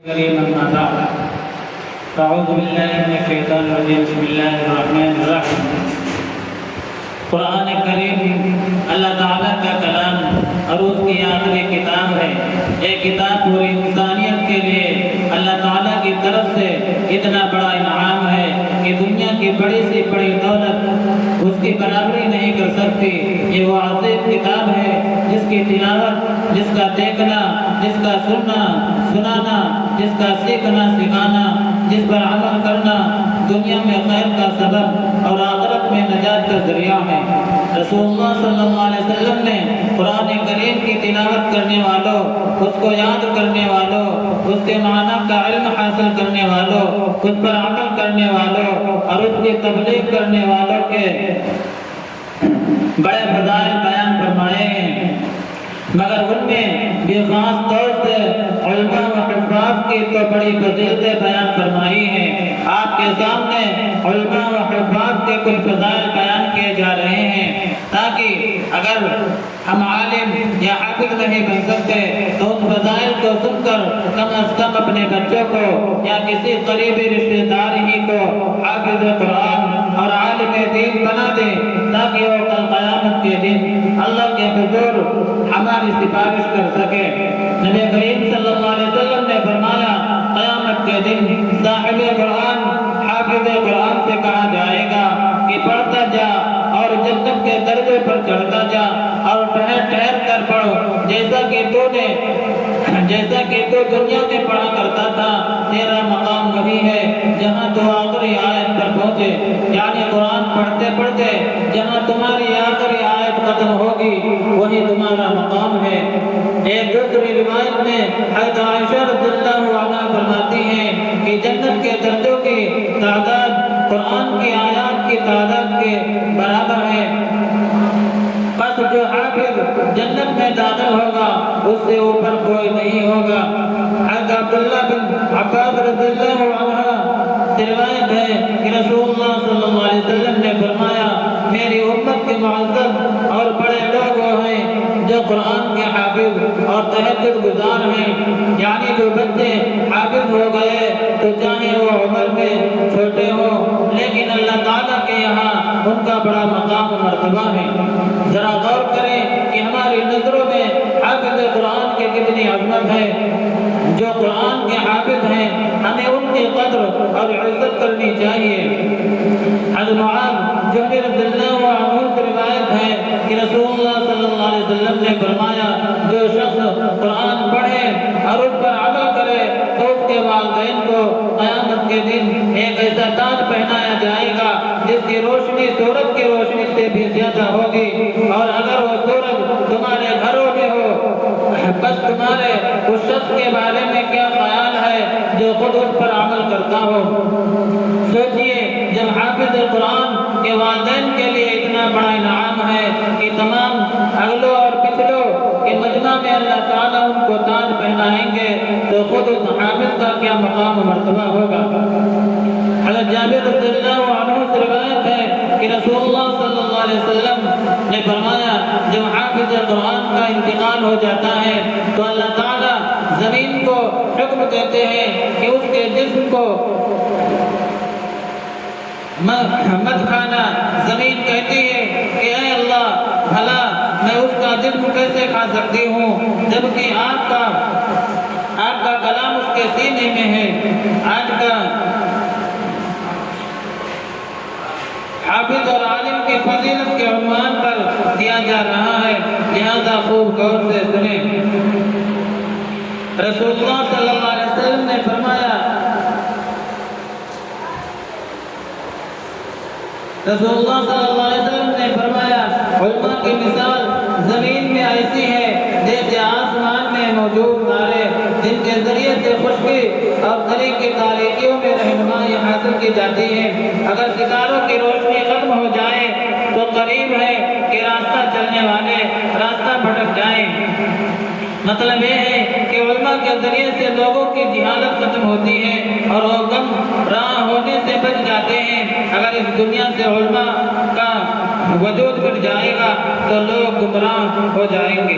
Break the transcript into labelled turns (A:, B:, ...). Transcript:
A: کریم اما بعد اعوذ باللہ من الشیطان الرجیم بسم اللہ الرحمن الرحیم قرآن کریم اللہ تعالیٰ کا کلام اور اس کی آخری کتاب ہے۔ ایک کتاب پوری انسانیت کے لیے اللہ تعالیٰ کی طرف سے اتنا بڑا انعام ہے کہ دنیا کی بڑی سے بڑی دولت اس کی برابری نہیں کر سکتی۔ یہ وہ عظیم کتاب ہے جس کی تلاوت، جس کا دیکھنا، جس کا سنانا، جس کا سیکھنا سکھانا، جس پر عمل کرنا دنیا میں خیر کا سبب اور آخرت میں نجات کا ذریعہ ہے۔ رسول اللہ صلی اللہ علیہ وسلم نے قرآن کریم کی تلاوت کرنے والوں، اس کو یاد کرنے والوں، اس کے معنی کا علم حاصل کرنے والوں، اس پر عمل کرنے والوں اور اس کی تبلیغ کرنے والوں کے بڑے فضائل بیان فرمائے ہیں، مگر ان میں بھی خاص طور سے علماء و حفاظ کی تو بڑی فضیلتیں بیان فرمائی ہیں۔ آپ کے سامنے علماء و حفاظ کے کچھ فضائل بیان کیے جا رہے ہیں تاکہ اگر ہم عالم یا حافظ نہیں بن سکتے تو ان فضائل کو سن کر کم از کم اپنے بچوں کو یا کسی قریبی رشتہ دار ہی کو حافظ قرآن اور عالم دین بنا دیں تاکہ وہ کل قیامت کے دن اللہ کے حضور ہماری سفارش کر سکے۔ نبی کریم صلی اللہ علیہ وسلم نے فرمایا قیامت کے دن صاحب قرآن حافظ قرآن سے کہا جائے گا کہ پڑھتا جا اور جنت کے درجے پر چڑھتا جا اور ٹھہر کر پڑھو جیسا کہ تو دنیا میں پڑھا کرتا تھا، تیرا مقام وہی ہے جہاں تو آخری آیت پر پہنچے، یعنی قرآن پڑھتے پڑھتے جہاں تمہاری آخری آیت ختم ہوگی وہی تمہارا مقام ہے۔ ایک دوسری روایت میں حضرت عائشہ رضی اللہ عنہا فرماتی ہیں کہ جنت کے درجوں کی تعداد قرآن کی آیات کی تعداد کے برابر ہے، بس جو حافظ جنت میں داخل ہوگا اس سے اوپر کوئی نہیں ہوگا۔ حضرت عبداللہ بن عباس رضی اللہ عنہ سے روایت ہے کہ رسول اللہ صلی اللہ علیہ وسلم نے فرمایا میری امت کے معزز اور بڑے لوگ وہ ہیں جو قرآن کے حافظ اور تہجد گزار ہیں، یعنی جو بچے حافظ ہو گئے تو چاہے وہ عمر میں چھوٹے ہوں لیکن اللہ تعالیٰ کے یہاں ان کا بڑا مقام و مرتبہ ہے۔ ذرا غور کریں کہ ہماری نظروں میں حافظ قرآن کی کتنی عظمت ہے۔ جو قرآن کے حافظ ہیں ہمیں ان کی قدر اور عزت کرنی چاہیے۔ حضرت معاذ جوہری رضی اللہ عنہ سے روایت ہے کہ رسول اللہ صلی اللہ علیہ وسلم نے فرمایا جو شخص قرآن پڑھے اور اس پر عمل کرے تو اس کے والدین کو قیامت کے دن ایک ایسا تاج پہنایا جائے گا جس کی روشنی سورج کی روشنی سے بھی زیادہ ہوگی، اور اگر وہ سورج تمہارے گھروں میں ہو بس تمہارے اس شخص کے بارے میں کیا خیال ہے جو خود اس پر عمل کرتا ہو۔ سوچئے جب حافظ قرآن کے والدین کے لیے اتنا بڑا انعام ہے کہ تمام اگلوں اور پچھلوں کے مجمع میں اللہ تعالیٰ ان کو تاج پہنائیں گے تو خود اس حافظ کا کیا مقام و مرتبہ ہوگا۔ حضرت جابر رضی اللہ عنہ سے روایت ہے کہ رسول اللہ صلی اللہ علیہ وسلم نے فرمایا جب حافظ قرآن کا انتقال ہو جاتا ہے تو اللہ تعالیٰ زمین کو حکم دیتے ہیں کہ اس کے جسم کو مت کھانا۔ زمین کہتی ہے کہ اے اللہ بھلا میں اس کا جسم کیسے کھا سکتی ہوں جبکہ آپ کا کلام اس کے سینے میں ہے۔ آج کا حافظ اور عالم کی فضیلت کے عنوان پر دیا جا رہا ہے، لہذا خوب غور سے سنیں۔ رسول اللہ صلی اللہ علیہ وسلم نے فرمایا علماء کی مثال زمین میں ایسی ہے جیسے آسمان میں موجود تارے جن کے ذریعے سے خشکی اور تری کی تاریکیوں میں رہنمائی حاصل کی جاتی ہے۔ اگر ستاروں کی روشنی ختم ہو جائے تو قریب ہے کہ راستہ چلنے والے راستہ بھٹک جائیں۔ مطلب یہ ہے کہ علماء کے ذریعے سے لوگوں کی جہالت ختم ہوتی ہے اور وہ گم راہ ہونے سے بچ جاتے ہیں۔ اگر اس دنیا سے علماء کا وجود مٹ جائے گا تو لوگ گمراہ ہو جائیں گے۔